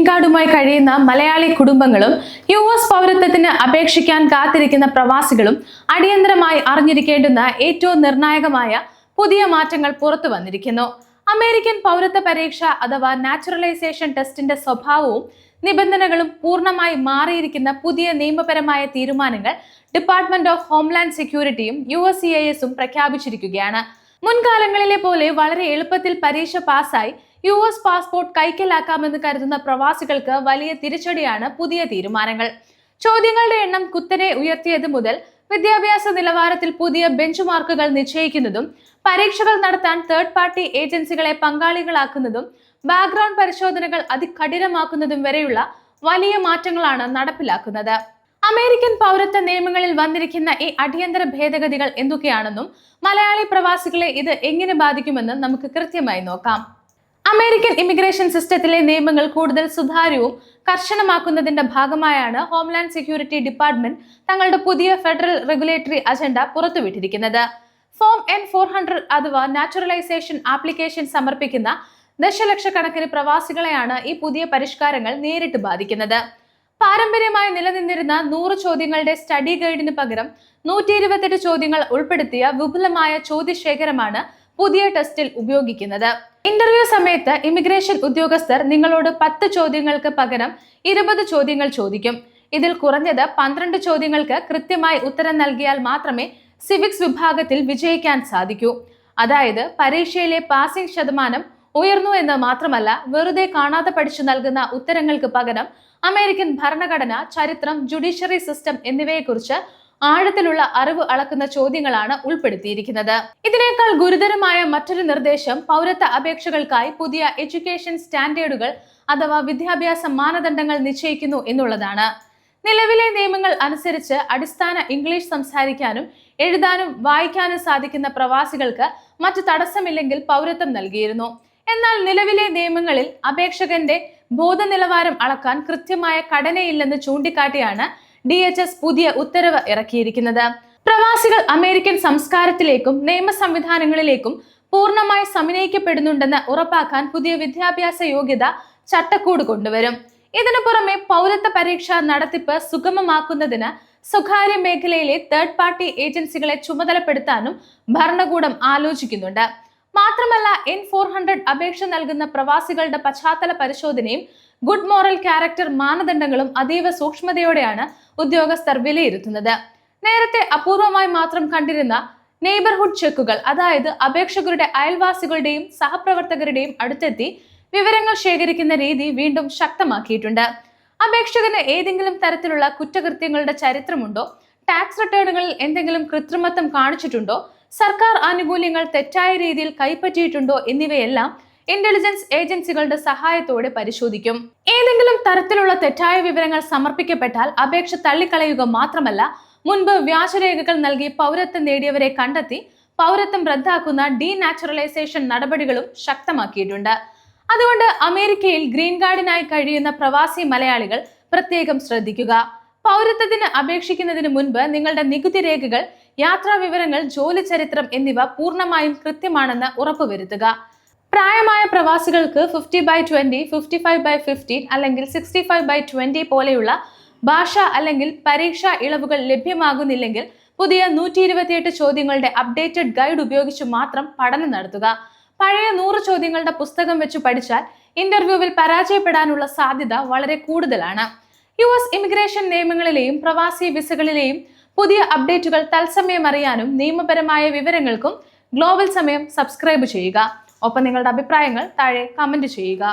Green കാർഡുമായി കഴിയുന്ന മലയാളി കുടുംബങ്ങളും US പൗരത്വത്തിന് അപേക്ഷിക്കാൻ കാത്തിരിക്കുന്ന പ്രവാസികളും അടിയന്തരമായി അറിഞ്ഞിരിക്കേണ്ടുന്ന ഏറ്റവും നിർണായകമായ പുതിയ മാറ്റങ്ങൾ പുറത്തു വന്നിരിക്കുന്നു. അമേരിക്കൻ പൗരത്വ പരീക്ഷ അഥവാ നാച്ചുറലൈസേഷൻ ടെസ്റ്റിന്റെ സ്വഭാവവും നിബന്ധനകളും പൂർണ്ണമായി മാറിയിരിക്കുന്ന പുതിയ നിയമപരമായ തീരുമാനങ്ങൾ ഡിപ്പാർട്ട്മെന്റ് ഓഫ് ഹോംലാൻഡ് സെക്യൂരിറ്റിയും USCISഉം പ്രഖ്യാപിച്ചിരിക്കുകയാണ്. മുൻകാലങ്ങളിലെ പോലെ വളരെ എളുപ്പത്തിൽ പരീക്ഷ പാസ്സായി US പാസ്പോർട്ട് കൈക്കലാക്കാമെന്ന് കരുതുന്ന പ്രവാസികൾക്ക് വലിയ തിരിച്ചടിയാണ് പുതിയ തീരുമാനങ്ങൾ. ചോദ്യങ്ങളുടെ എണ്ണം കുത്തനെ ഉയർത്തിയത് മുതൽ വിദ്യാഭ്യാസ നിലവാരത്തിൽ പുതിയ ബെഞ്ച് മാർക്കുകൾ നിശ്ചയിക്കുന്നതും പരീക്ഷകൾ നടത്താൻ തേർഡ് പാർട്ടി ഏജൻസികളെ പങ്കാളികളാക്കുന്നതും ബാക്ക്ഗ്രൗണ്ട് പരിശോധനകൾ അതികഠിനമാക്കുന്നതും വരെയുള്ള വലിയ മാറ്റങ്ങളാണ് നടപ്പിലാക്കുന്നത്. അമേരിക്കൻ പൗരത്വ നിയമങ്ങളിൽ വന്നിരിക്കുന്ന ഈ അടിയന്തര ഭേദഗതികൾ എന്തൊക്കെയാണെന്നും മലയാളി പ്രവാസികളെ ഇത് എങ്ങനെ ബാധിക്കുമെന്നും നമുക്ക് കൃത്യമായി നോക്കാം. അമേരിക്കൻ ഇമിഗ്രേഷൻ സിസ്റ്റത്തിലെ നിയമങ്ങൾ കൂടുതൽ സുതാര്യവും കർശനമാക്കുന്നതിന്റെ ഭാഗമായാണ് ഹോംലാൻഡ് സെക്യൂരിറ്റി ഡിപ്പാർട്ട്മെന്റ് തങ്ങളുടെ പുതിയ ഫെഡറൽ റെഗുലേറ്ററി അജണ്ട പുറത്തുവിട്ടിരിക്കുന്നത്. ഫോം N-400 അഥവാ നാച്ചുറലൈസേഷൻ ആപ്ലിക്കേഷൻ സമർപ്പിക്കുന്ന ദശലക്ഷക്കണക്കിന് പ്രവാസികളെയാണ് ഈ പുതിയ പരിഷ്കാരങ്ങൾ നേരിട്ട് ബാധിക്കുന്നത്. പാരമ്പര്യമായി നിലനിന്നിരുന്ന 100 ചോദ്യങ്ങളുടെ സ്റ്റഡി ഗൈഡിന് പകരം 128 ചോദ്യങ്ങൾ ഉൾപ്പെടുത്തിയ വിപുലമായ ചോദ്യശേഖരമാണ് പുതിയ ടെസ്റ്റിൽ ഉപയോഗിക്കുന്നത്. ഇന്റർവ്യൂ സമയത്ത് ഇമിഗ്രേഷൻ ഉദ്യോഗസ്ഥർ നിങ്ങളോട് 10 ചോദ്യങ്ങൾക്ക് പകരം 20 ചോദ്യങ്ങൾ ചോദിക്കും. ഇതിൽ കുറഞ്ഞത് 12 ചോദ്യങ്ങൾക്ക് കൃത്യമായി ഉത്തരം നൽകിയാൽ മാത്രമേ സിവിക്സ് വിഭാഗത്തിൽ വിജയിക്കാൻ സാധിക്കൂ. അതായത് പരീക്ഷയിലെ പാസിംഗ് ശതമാനം ഉയർന്നു എന്ന് മാത്രമല്ല, വെറുതെ കാണാതെ പഠിച്ചു നൽകുന്ന ഉത്തരങ്ങൾക്ക് പകരം അമേരിക്കൻ ഭരണഘടന, ചരിത്രം, ജുഡീഷ്യറി സിസ്റ്റം എന്നിവയെക്കുറിച്ച് ആഴത്തിലുള്ള അറിവ് അളക്കുന്ന ചോദ്യങ്ങളാണ് ഉൾപ്പെടുത്തിയിരിക്കുന്നത്. ഇതിനേക്കാൾ ഗുരുതരമായ മറ്റൊരു നിർദ്ദേശം പൗരത്വ അപേക്ഷകൾക്കായി പുതിയ എഡ്യൂക്കേഷൻ സ്റ്റാൻഡേർഡുകൾ അഥവാ വിദ്യാഭ്യാസ മാനദണ്ഡങ്ങൾ നിശ്ചയിക്കുന്നു എന്നുള്ളതാണ്. നിലവിലെ നിയമങ്ങൾ അനുസരിച്ച് അടിസ്ഥാന ഇംഗ്ലീഷ് സംസാരിക്കാനും എഴുതാനും വായിക്കാനും സാധിക്കുന്ന പ്രവാസികൾക്ക് മറ്റു തടസ്സമില്ലെങ്കിൽ പൗരത്വം നൽകിയിരുന്നു. എന്നാൽ നിലവിലെ നിയമങ്ങളിൽ അപേക്ഷകന്റെ ബോധനിലവാരം അളക്കാൻ കൃത്യമായ ഘടനയില്ലെന്ന് ചൂണ്ടിക്കാട്ടിയാണ് DHS പുതിയ ഉത്തരവ് ഇറക്കിയിരിക്കുന്നത്. പ്രവാസികൾ അമേരിക്കൻ സംസ്കാരത്തിലേക്കും നിയമ സംവിധാനങ്ങളിലേക്കും പൂർണ്ണമായി സമന്വയിക്കപ്പെടുന്നുണ്ടെന്ന് ഉറപ്പാക്കാൻ പുതിയ വിദ്യാഭ്യാസ യോഗ്യത ചട്ടക്കൂട് കൊണ്ടുവരും. ഇതിനു പുറമെ പൗരത്വ പരീക്ഷ നടത്തിപ്പ് സുഗമമാക്കുന്നതിന് സ്വകാര്യ മേഖലയിലെ തേർഡ് പാർട്ടി ഏജൻസികളെ ചുമതലപ്പെടുത്താനും ഭരണകൂടം ആലോചിക്കുന്നുണ്ട്. മാത്രമല്ല, N-400 അപേക്ഷ നൽകുന്ന പ്രവാസികളുടെ പശ്ചാത്തല പരിശോധനയും ഗുഡ് മോറൽ ക്യാരക്ടർ മാനദണ്ഡങ്ങളും അതീവ സൂക്ഷ്മതയോടെയാണ് ഉദ്യോഗസ്ഥർ വിലയിരുത്തുന്നത്. നേരത്തെ അപൂർവമായി മാത്രം കണ്ടിരുന്ന നെയ്ബർഹുഡ് ചെക്കുകൾ, അതായത് അപേക്ഷകരുടെ അയൽവാസികളുടെയും സഹപ്രവർത്തകരുടെയും അടുത്തെത്തി വിവരങ്ങൾ ശേഖരിക്കുന്ന രീതി വീണ്ടും ശക്തമാക്കിയിട്ടുണ്ട്. അപേക്ഷകന് ഏതെങ്കിലും തരത്തിലുള്ള കുറ്റകൃത്യങ്ങളുടെ ചരിത്രമുണ്ടോ, ടാക്സ് റിട്ടേണുകളിൽ എന്തെങ്കിലും കൃത്രിമത്വം കാണിച്ചിട്ടുണ്ടോ, സർക്കാർ ആനുകൂല്യങ്ങൾ തെറ്റായ രീതിയിൽ കൈപ്പറ്റിയിട്ടുണ്ടോ എന്നിവയെല്ലാം ഇന്റലിജൻസ് ഏജൻസികളുടെ സഹായത്തോടെ പരിശോധിക്കും. ഏതെങ്കിലും തരത്തിലുള്ള തെറ്റായ വിവരങ്ങൾ സമർപ്പിക്കപ്പെട്ടാൽ അപേക്ഷ തള്ളിക്കളയുക മാത്രമല്ല, മുൻപ് വ്യാജരേഖകൾ നൽകി പൗരത്വം നേടിയവരെ കണ്ടെത്തി പൗരത്വം റദ്ദാക്കുന്ന ഡീനാച്ചുറലൈസേഷൻ നടപടികളും ശക്തമാക്കിയിട്ടുണ്ട്. അതുകൊണ്ട് അമേരിക്കയിൽ ഗ്രീൻ കാർഡിനായി കഴിയുന്ന പ്രവാസി മലയാളികൾ പ്രത്യേകം ശ്രദ്ധിക്കുക. പൗരത്വത്തിന് അപേക്ഷിക്കുന്നതിന് മുൻപ് നിങ്ങളുടെ നികുതി രേഖകൾ, യാത്രാ വിവരങ്ങൾ, ജോലി ചരിത്രം എന്നിവ പൂർണ്ണമായും കൃത്യമാണെന്ന് ഉറപ്പുവരുത്തുക. പ്രായമായ പ്രവാസികൾക്ക് 50/20, 55/15 അല്ലെങ്കിൽ 65/20 പോലെയുള്ള ഭാഷ അല്ലെങ്കിൽ പരീക്ഷാ ഇളവുകൾ ലഭ്യമാകുന്നില്ലെങ്കിൽ പുതിയ 128 ചോദ്യങ്ങളുടെ അപ്ഡേറ്റഡ് ഗൈഡ് ഉപയോഗിച്ച് മാത്രം പഠനം നടത്തുക. പഴയ 100 ചോദ്യങ്ങളുടെ പുസ്തകം വെച്ച് പഠിച്ചാൽ ഇന്റർവ്യൂവിൽ പരാജയപ്പെടാനുള്ള സാധ്യത വളരെ കൂടുതലാണ്. US ഇമിഗ്രേഷൻ നിയമങ്ങളിലെയും പ്രവാസി വിസകളിലെയും പുതിയ അപ്ഡേറ്റുകൾ തത്സമയം അറിയാനും നിയമപരമായ വിവരങ്ങൾക്കും ഗ്ലോബൽ സമയം സബ്സ്ക്രൈബ് ചെയ്യുക. ഒപ്പം നിങ്ങളുടെ അഭിപ്രായങ്ങൾ താഴെ കമന്റ് ചെയ്യുക.